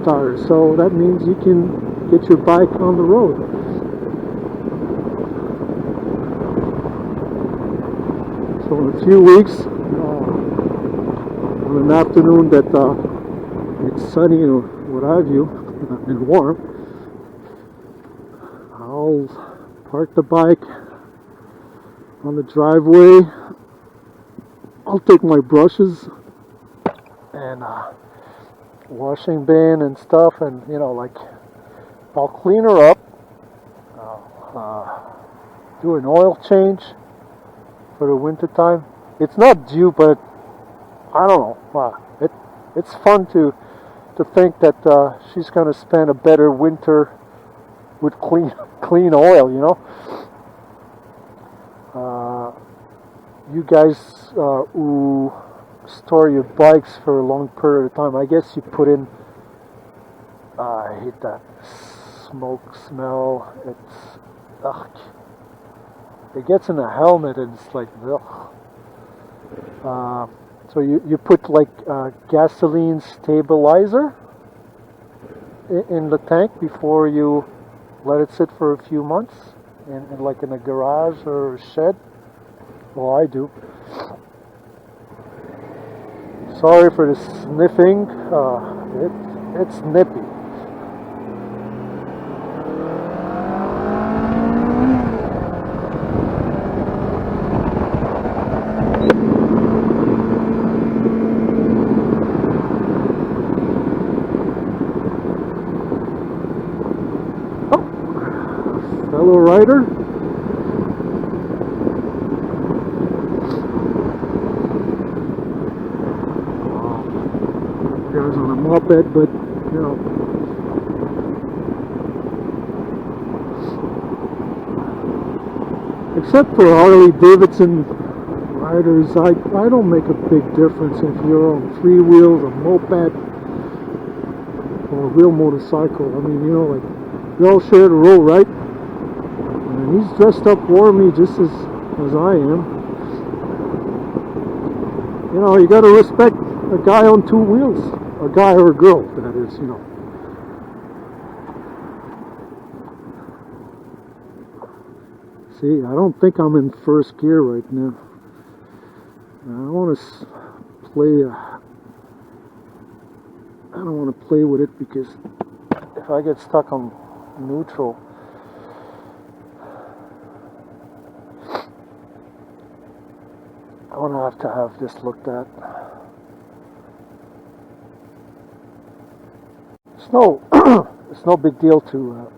tires, so that means you can get your bike on the road. So in a few weeks, on an afternoon that it's sunny or what have you, and warm, I'll park the bike on the driveway. I'll take my brushes and washing bin and stuff, and like I'll clean her up, do an oil change for the winter time. It's not due, but I don't know. It's fun to think that she's going to spend a better winter with clean oil. You guys who store your bikes for a long period of time, I guess you put in. I hate that smoke smell. It gets in the helmet and it's like ugh. So you put like gasoline stabilizer in the tank before you let it sit for a few months, in like in a garage or a shed. Well, I do. Sorry for the sniffing. It's nippy. Fellow rider. Guys on a moped, but except for Harley Davidson riders, I don't make a big difference if you're on three wheels, a moped, or a real motorcycle. I mean, like we all share the road, right? And he's dressed up warmly just as I am. You gotta respect a guy on two wheels. A guy or a girl, that is, See, I don't think I'm in first gear right now. I don't want to play. I don't want to play with it because if I get stuck on neutral, I'm gonna have to have this looked at. It's no big deal to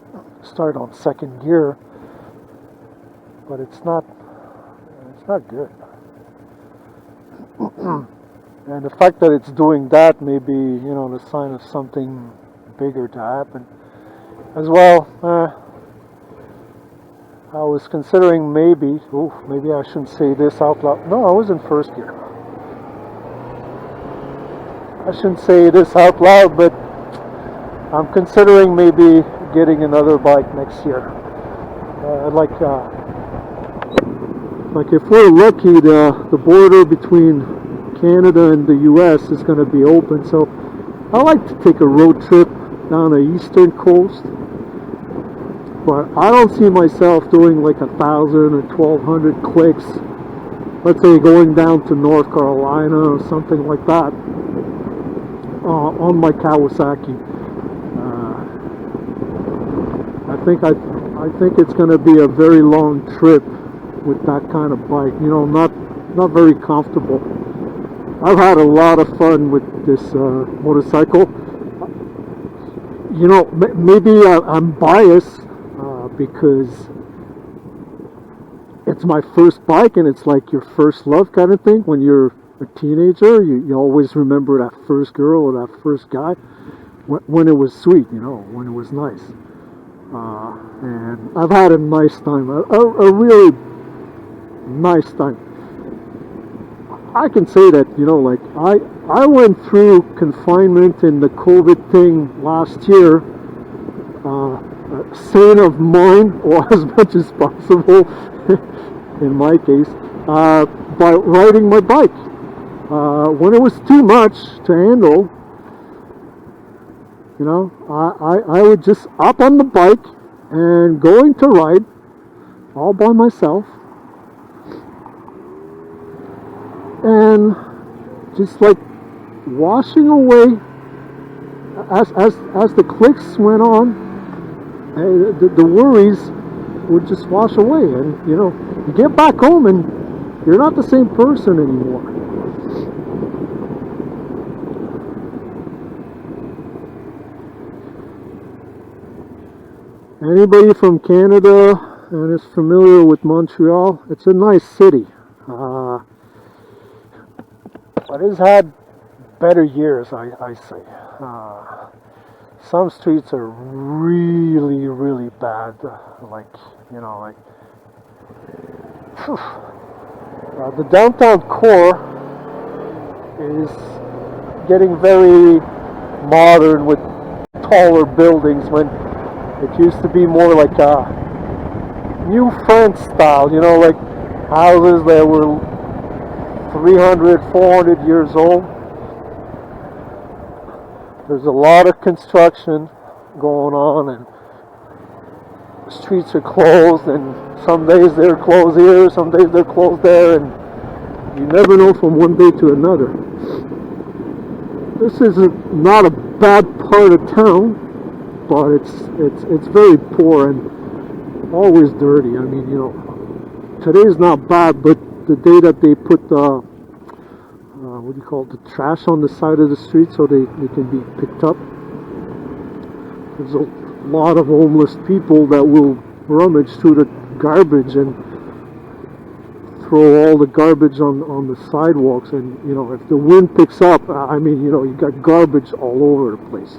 start on second gear, but it's not good. And the fact that it's doing that may be, the sign of something bigger to happen. As well, I was considering maybe I shouldn't say this out loud. No, I was in first gear. I shouldn't say this out loud, but I'm considering maybe getting another bike next year. Like if we're lucky, the border between Canada and the U.S. is going to be open. So I like to take a road trip down the eastern coast, but I don't see myself doing like 1,000 or 1,200 clicks. Let's say going down to North Carolina or something like that on my Kawasaki. I think it's going to be a very long trip with that kind of bike. Not very comfortable. I've had a lot of fun with this motorcycle. Maybe I'm biased because it's my first bike and it's like your first love kind of thing. When you're a teenager, you always remember that first girl or that first guy when it was sweet, when it was nice. And I've had a nice time, a really nice time. I can say that, like I went through confinement and the COVID thing last year, sane of mind, or as much as possible, in my case, by riding my bike. When it was too much to handle, You know, I would just up on the bike and going to ride all by myself and just like washing away as the clicks went on, the worries would just wash away, and you know, you get back home and you're not the same person anymore. Anybody from Canada and is familiar with Montreal, it's a nice city. But it's had better years, I say. Some streets are really, really bad. Like, you know, like the downtown core is getting very modern with taller buildings when it used to be more like a New France style, you know, like houses that were 300, 400 years old. There's a lot of construction going on, and the streets are closed, and some days they're closed here, some days they're closed there, and you never know from one day to another. This is not a bad part of town, but it's very poor and always dirty. I mean, you know, today's not bad, but the day that they put what do you call it, the trash on the side of the street so they can be picked up, there's a lot of homeless people that will rummage through the garbage and throw all the garbage on the sidewalks, and you know, if the wind picks up, I mean, you know, you got garbage all over the place.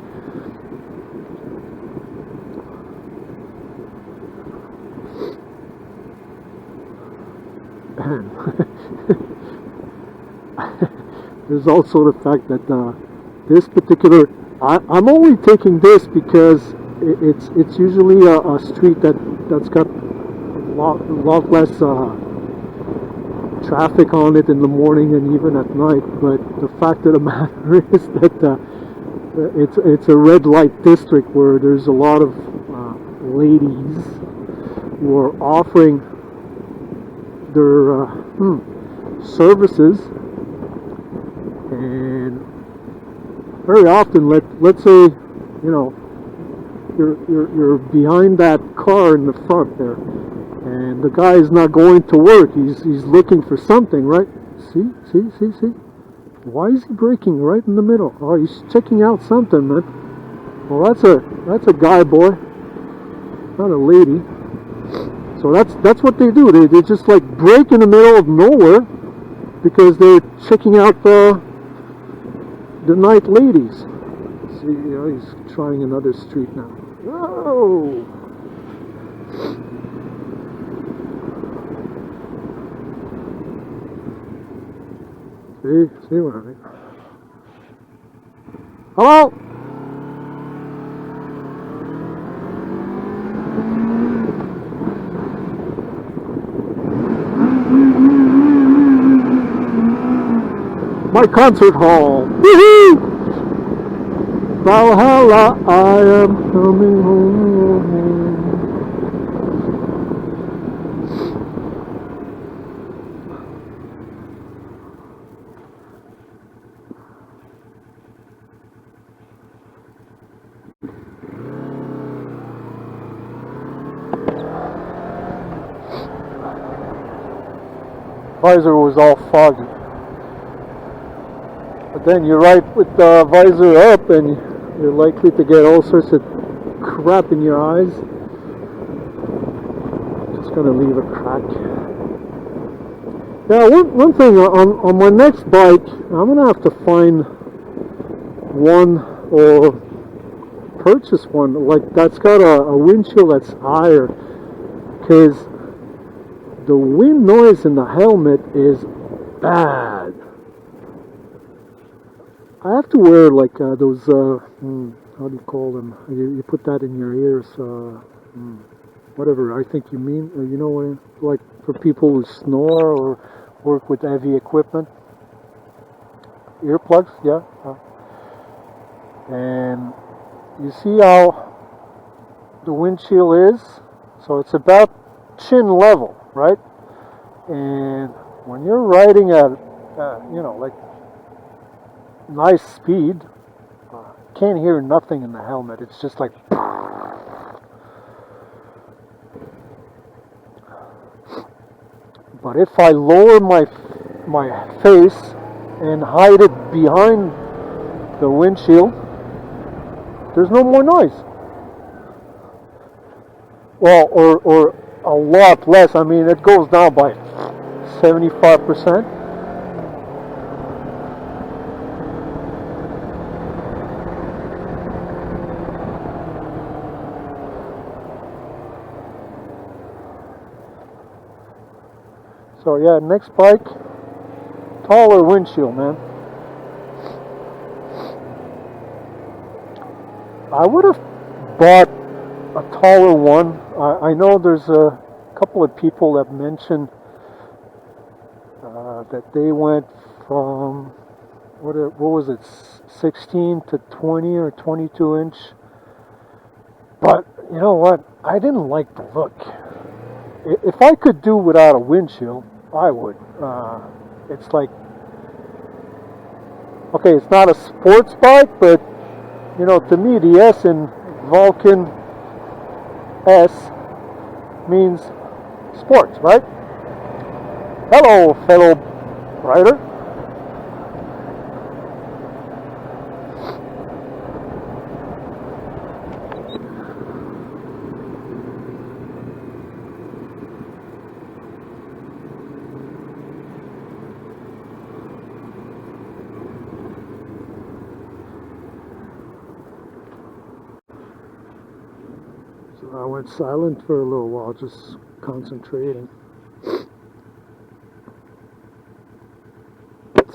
And there's also the fact that this particular, I'm only taking this because it's usually a street that's got a lot less traffic on it in the morning and even at night. But the fact of the matter is that it's a red light district where there's a lot of ladies who are offering their services, and very often, let's say, you know, you're behind that car in the front there, and the guy is not going to work. He's looking for something, right? See. Why is he braking right in the middle? Oh, he's checking out something, man. Well, that's a guy, boy, not a lady. So that's what they do. They just like break in the middle of nowhere because they're checking out the night ladies. See, you know, he's trying another street now. Whoa! See what I mean? Hello? My concert hall. Woohoo! Valhalla, I am coming home. Visor was all foggy. But then you ride with the visor up and you're likely to get all sorts of crap in your eyes. Just gonna leave a crack. Yeah, one thing, on my next bike, I'm gonna have to find one or purchase one like that's got a windshield that's higher, because the wind noise in the helmet is bad. I have to wear like those, how do you call them? You put that in your ears, whatever I think you mean. You know what, like for people who snore or work with heavy equipment. Earplugs, yeah. And you see how the windshield is? So it's about chin level, right? And when you're riding at, like nice speed, can't hear nothing in the helmet. It's just like. But if I lower my face and hide it behind the windshield, there's no more noise. Well, or a lot less. I mean, it goes down by 75%. So yeah, next bike, taller windshield, man. I would have bought a taller one. I know there's a couple of people that mentioned that they went from what was it, 16 to 20 or 22 inch. But you know what? I didn't like the look. If I could do without a windshield, I would. It's like, okay, it's not a sports bike, but to me, the S in Vulcan S means sports, right? Hello, fellow rider. I went silent for a little while, just concentrating.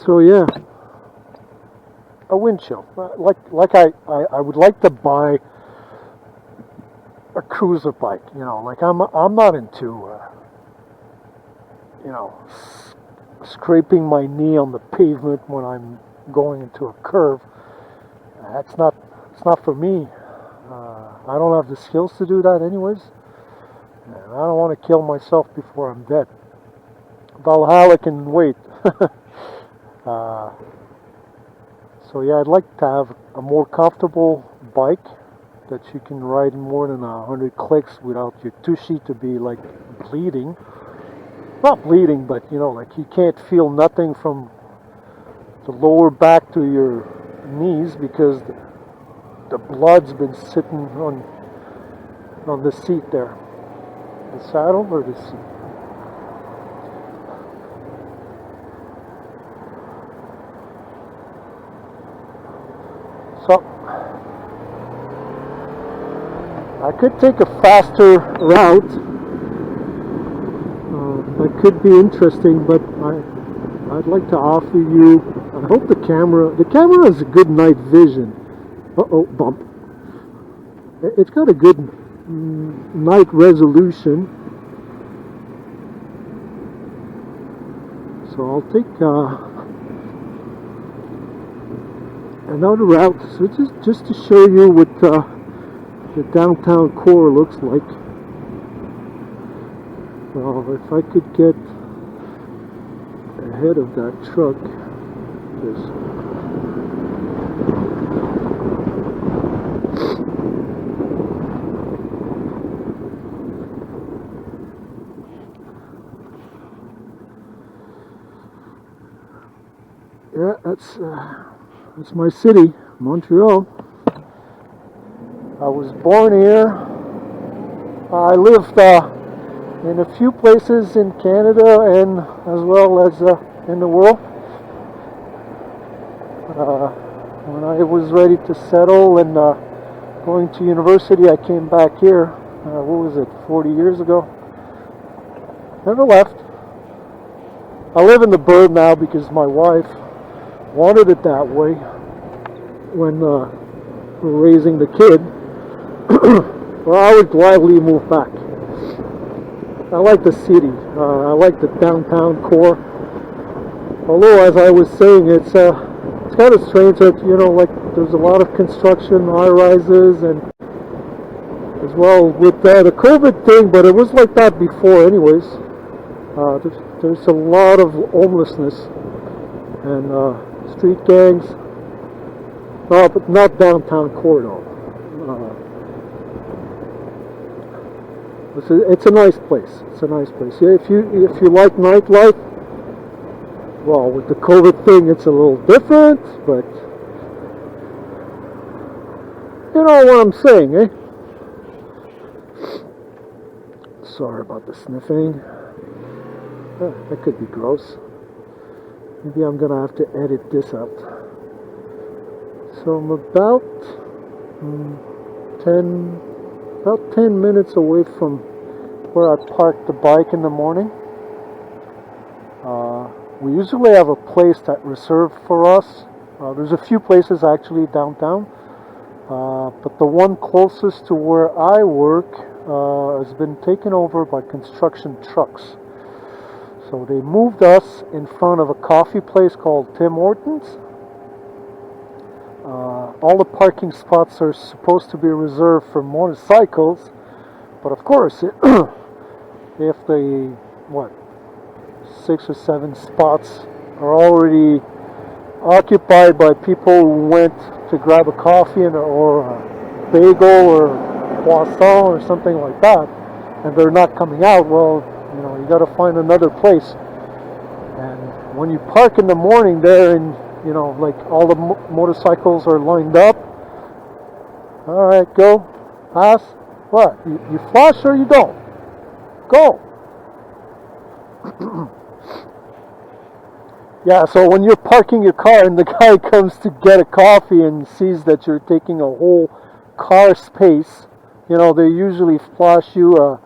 So yeah, a windshield. Like I would like to buy a cruiser bike. Like I'm not into scraping my knee on the pavement when I'm going into a curve. It's not for me. I don't have the skills to do that anyways. And I don't want to kill myself before I'm dead. Valhalla can wait. So yeah, I'd like to have a more comfortable bike that you can ride more than 100 clicks without your tushy to be like bleeding. Not bleeding, but like you can't feel nothing from the lower back to your knees because the blood's been sitting on the seat there. The saddle or the seat? So I could take a faster route. That could be interesting, but I'd like to offer you. I hope the camera has a good night vision. Uh-oh, bump. It's got a good night resolution. So I'll take another route, so just to show you what the downtown core looks like. Well, if I could get ahead of that truck, yeah, that's my city, Montreal. I was born here. I lived in a few places in Canada and as well as in the world. When I was ready to settle and going to university, I came back here. What was it, 40 years ago? Never left. I live in the Burb now because my wife wanted it that way when we're raising the kid. Well, I would gladly move back. I like the city. I like the downtown core. Although, as I was saying, it's it's kind of strange that, you know, like there's a lot of construction, high rises, and as well with the COVID thing, but it was like that before, anyways. There's a lot of homelessness and street gangs. No, but not downtown core though. It's a nice place. It's a nice place. Yeah, if you like nightlife, well, with the COVID thing, it's a little different, but you know what I'm saying, eh? Sorry about the sniffing. That could be gross. Maybe I'm gonna have to edit this out. So I'm about 10 minutes away from where I parked the bike in the morning. We usually have a place that reserved for us. There's a few places actually downtown, but the one closest to where I work has been taken over by construction trucks. So they moved us in front of a coffee place called Tim Hortons. All the parking spots are supposed to be reserved for motorcycles, but of course, if the 6 or 7 spots are already occupied by people who went to grab a coffee or a bagel or croissant or something like that, and they're not coming out, well, you know, you got to find another place. And when you park in the morning there, and you know, like all the motorcycles are lined up. All right, go, pass. What? You flash or you don't? Go. Yeah, so when you're parking your car and the guy comes to get a coffee and sees that you're taking a whole car space, you know, they usually flash you a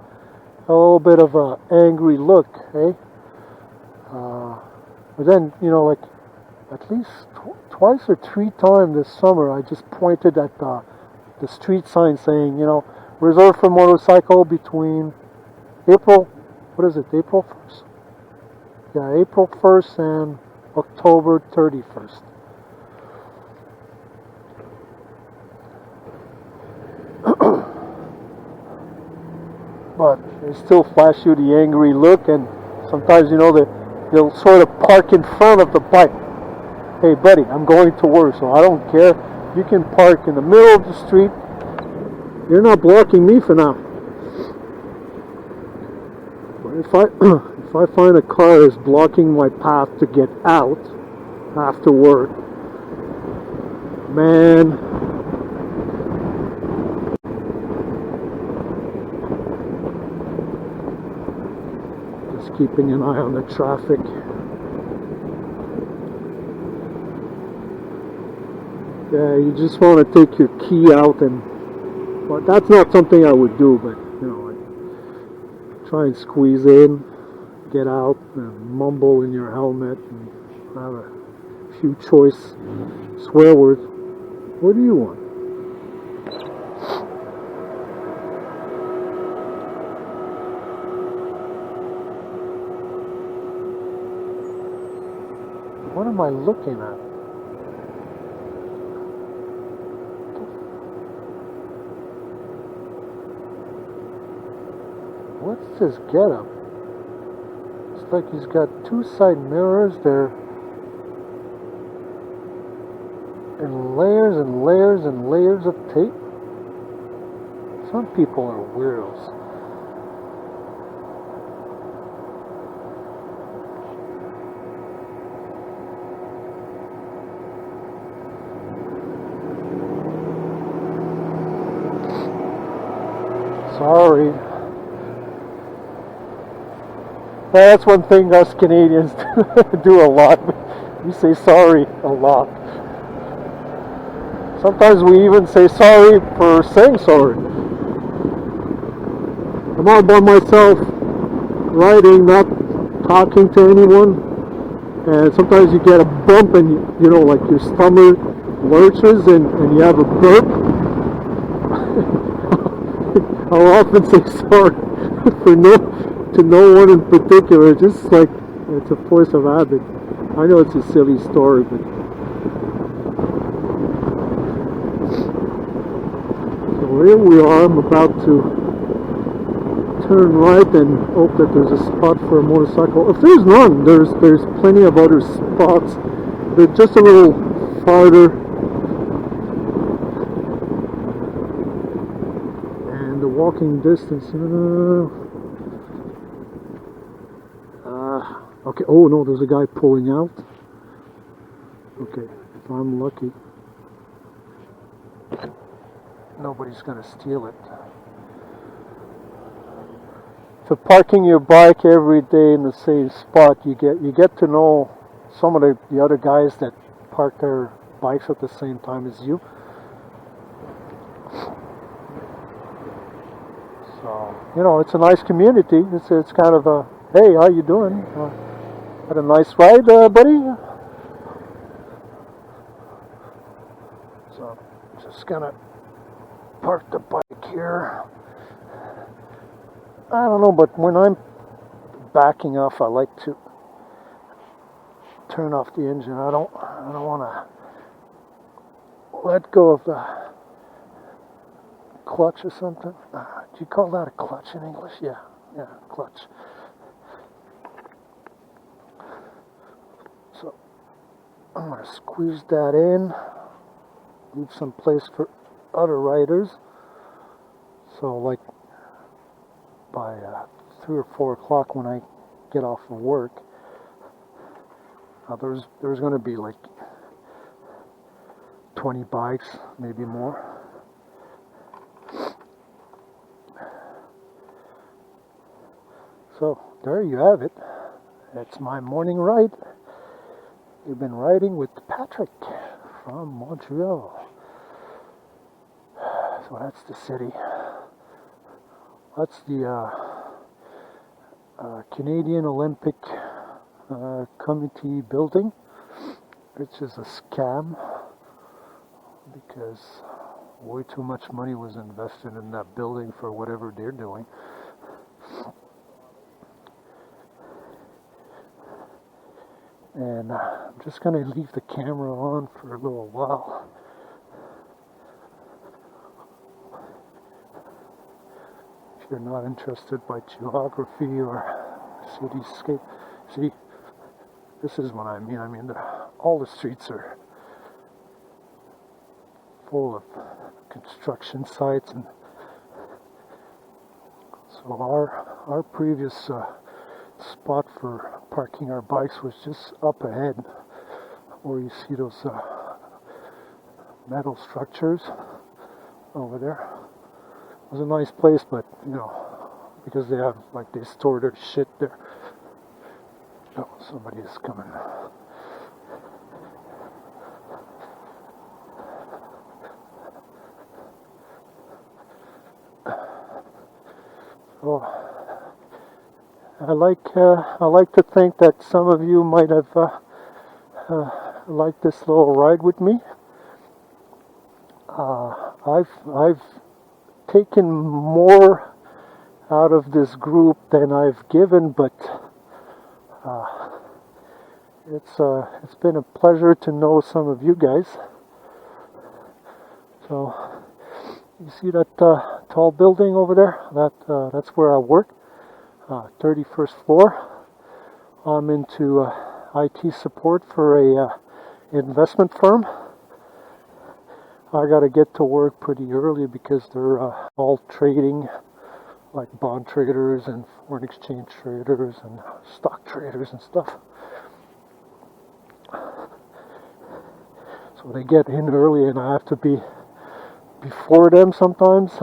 little bit of an angry look, eh? But then, you know, like at least twice or 3 times this summer, I just pointed at the street sign saying, you know, reserved for motorcycle between April 1st? Yeah, April 1st and October 31st. But they still flash you the angry look, and sometimes, you know, they'll sort of park in front of the bike. Hey buddy, I'm going to work, so I don't care. You can park in the middle of the street. You're not blocking me for now. But if I find a car is blocking my path to get out after work, man, just keeping an eye on the traffic. Yeah, you just want to take your key out, and well, that's not something I would do, but you know, like, try and squeeze in, get out, and mumble in your helmet, and have a few choice swear words. What do you want? What am I looking at? What's this getup? It's like he's got 2 side mirrors there, and layers and layers and layers of tape. Some people are weirdos. Sorry. That's one thing us Canadians do a lot. We say sorry a lot. Sometimes we even say sorry for saying sorry. I'm all by myself, riding, not talking to anyone. And sometimes you get a bump and, you know, like your stomach lurches and you have a burp. I'll often say sorry to no one in particular, just like it's a force of habit. I know it's a silly story, but So here we are. I'm about to turn right and hope that there's a spot for a motorcycle. If there's none, there's plenty of other spots. They're just a little farther, and the walking distance. Okay. Oh no, there's a guy pulling out. Okay, if I'm lucky, nobody's gonna steal it. So parking your bike every day in the same spot, you get to know some of the other guys that park their bikes at the same time as you. So it's a nice community. It's kind of a, hey, how you doing? Had a nice ride, buddy. So I'm just gonna park the bike here. I don't know, but when I'm backing off, I like to turn off the engine. I don't want to let go of the clutch or something. Do you call that a clutch in English? Yeah, clutch. So I'm going to squeeze that in, leave some place for other riders. So like by 3 or 4 o'clock when I get off of work, there's going to be like 20 bikes, maybe more. So there you have it. It's my morning ride. You've been riding with Patrick from Montreal. So that's the city. That's the Canadian Olympic Committee building, which is a scam because way too much money was invested in that building for whatever they're doing. And I'm just going to leave the camera on for a little while. If you're not interested by geography or cityscape, see, this is what I mean. I mean, all the streets are full of construction sites, and so our previous spot for parking our bikes was just up ahead, where you see those metal structures over there. It was a nice place, but because they store their shit there. Oh, somebody is coming. Oh, I like to think that some of you might have liked this little ride with me. I've taken more out of this group than I've given, but it's been a pleasure to know some of you guys. So you see that tall building over there? That's where I work. 31st floor. I'm into IT support for a investment firm. I got to get to work pretty early because they're all trading, like bond traders and foreign exchange traders and stock traders and stuff. So they get in early, and I have to be before them sometimes,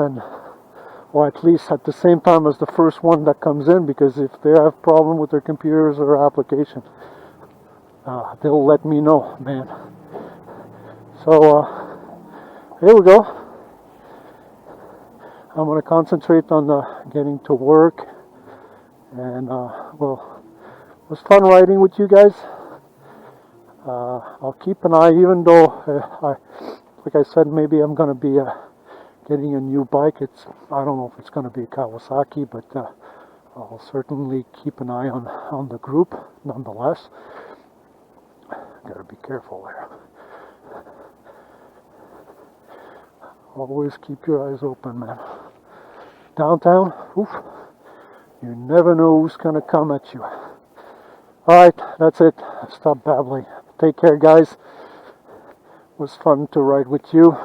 or at least at the same time as the first one that comes in, because if they have problem with their computers or application, they'll let me know, man. So here we go. I'm going to concentrate on getting to work, and well, it was fun riding with you guys. I'll keep an eye, even though like I said, maybe I'm going to be getting a new bike. I don't know if it's going to be a Kawasaki, but I'll certainly keep an eye on the group nonetheless. Gotta be careful there. Always keep your eyes open, man. Downtown, oof, you never know who's gonna come at you. Alright, that's it. Stop babbling. Take care, guys. It was fun to ride with you.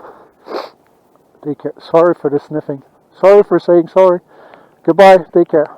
Take care. Sorry for the sniffing. Sorry for saying sorry. Goodbye. Take care.